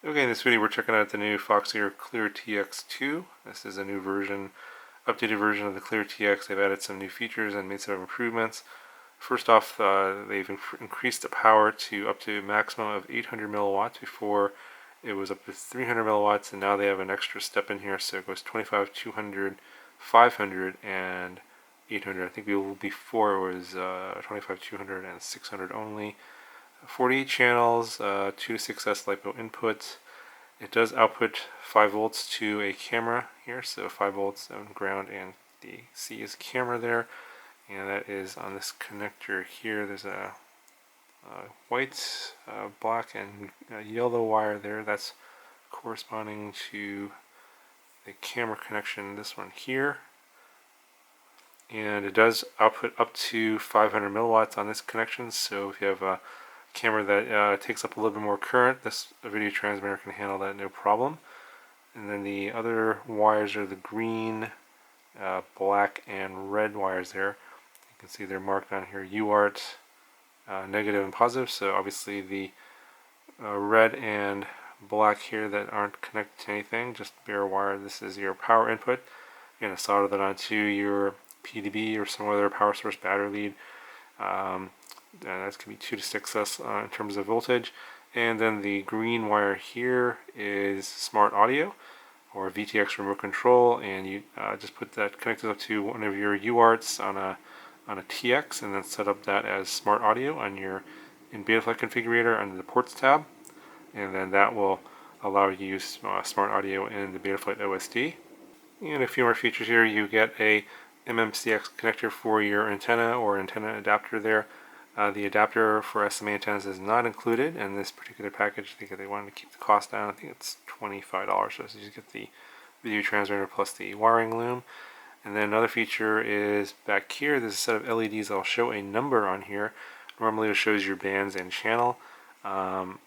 Okay, in this video we're checking out the new Foxeer Clear TX2. This is a new version, updated version of the Clear TX. They've added some new features and made some improvements. First off, they've increased the power to up to a maximum of 800 milliwatts. Before it was up to 300 milliwatts, and now they have an extra step in here, so it goes 25, 200, 500, and 800. I think before it was 25, 200, and 600 only. 48 channels, 2 to 6S LiPo inputs. It does output 5 volts to a camera here, so 5 volts on ground, and the C is camera there, and that is on this connector here. There's a white, black, and yellow wire there. That's corresponding to the camera connection, this one here. And it does output up to 500 milliwatts on this connection, so if you have a camera that takes up a little bit more current, this video transmitter can handle that no problem. And then the other wires are the green, black, and red wires there. You can see they're marked on here UART, negative and positive, so obviously the red and black here that aren't connected to anything, just bare wire. This is your power input. You're going to solder that onto your PDB or some other power source battery lead. That can be 2 to 6S in terms of voltage. And then the green wire here is smart audio or VTX remote control, and you just put that connected up to one of your UARTs on a TX, and then set up that as smart audio on your in Betaflight configurator under the ports tab, and then that will allow you to use smart audio in the Betaflight OSD. And a few more features here. You get a MMCX connector for your antenna or antenna adapter there. The adapter for SMA antennas is not included in this particular package. I think they wanted to keep the cost down. I think it's $25, so you just get the video transmitter plus the wiring loom. And then another feature is back here, there's a set of LEDs that will show a number on here. Normally it shows your bands and channel. And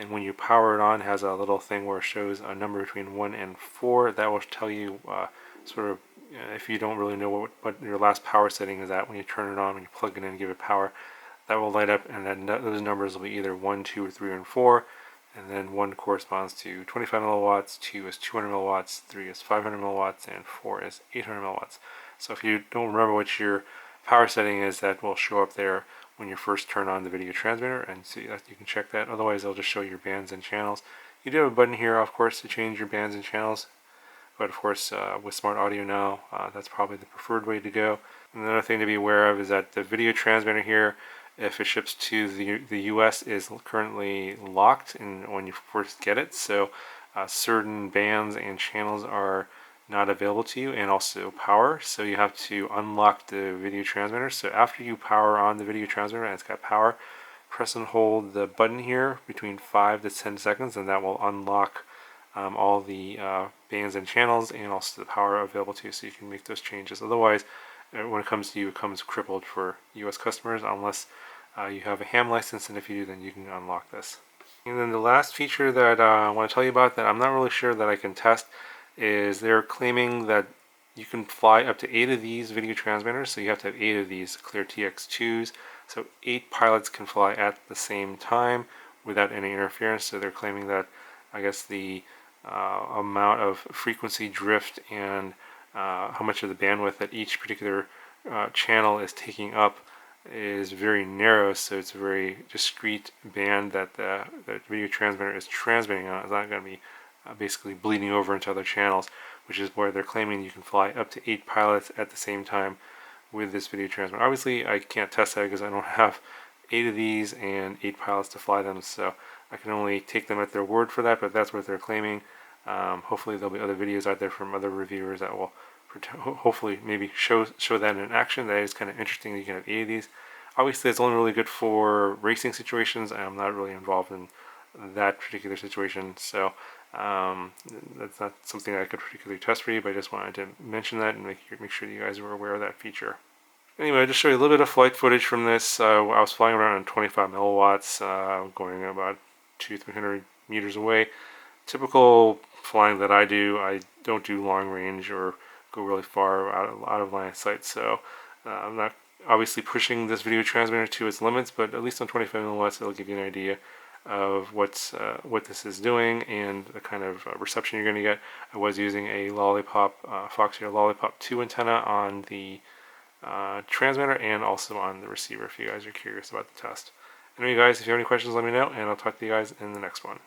when you power it on, it has a little thing where it shows a number between 1 and 4. That will tell you sort of, if you don't really know what your last power setting is at when you turn it on, when you plug it in and give it power, that will light up, and then those numbers will be either 1, 2, or 3, and 4. And then 1 corresponds to 25 milliwatts, 2 is 200 milliwatts, 3 is 500 milliwatts, and 4 is 800 milliwatts. So if you don't remember what your power setting is, that will show up there when you first turn on the video transmitter, and so you can check that. Otherwise, it'll just show your bands and channels. You do have a button here, of course, to change your bands and channels, but of course, with smart audio now, that's probably the preferred way to go. And another thing to be aware of is that the video transmitter here, if it ships to the US, is currently locked when you first get it, so certain bands and channels are not available to you, and also power, so you have to unlock the video transmitter. So after you power on the video transmitter and it's got power, press and hold the button here between 5 to 10 seconds, and that will unlock all the bands and channels, and also the power available to you, so you can make those changes. Otherwise, when it comes to you, it comes crippled for US customers unless you have a ham license, and if you do, then you can unlock this. And then the last feature that I want to tell you about that I'm not really sure that I can test is they're claiming that you can fly up to 8 of these video transmitters, so you have to have 8 of these Clear TX2s, so 8 pilots can fly at the same time without any interference. So they're claiming that, I guess, the amount of frequency drift and how much of the bandwidth that each particular channel is taking up is very narrow, so it's a very discrete band that the video transmitter is transmitting on. It's not going to be basically bleeding over into other channels, which is where they're claiming you can fly up to 8 pilots at the same time with this video transmitter. Obviously, I can't test that because I don't have 8 of these and 8 pilots to fly them, so I can only take them at their word for that, but that's what they're claiming. Hopefully there'll be other videos out there from other reviewers that will hopefully maybe show that in action. That is kind of interesting that you can have 8 of these. Obviously, it's only really good for racing situations, and I'm not really involved in that particular situation, so that's not something I could particularly test for you, but I just wanted to mention that and make sure that you guys were aware of that feature. Anyway, I'll just show you a little bit of flight footage from this. I was flying around on 25 milliwatts, going about 200-300 meters away. Typical flying that I do, I don't do long range or go really far out of line of sight, so I'm not obviously pushing this video transmitter to its limits, but at least on 25 milliwatts it'll give you an idea of what this is doing and the kind of reception you're going to get. I was using a Foxeer Lollipop 2 antenna on the transmitter and also on the receiver if you guys are curious about the test. Anyway guys, if you have any questions let me know, and I'll talk to you guys in the next one.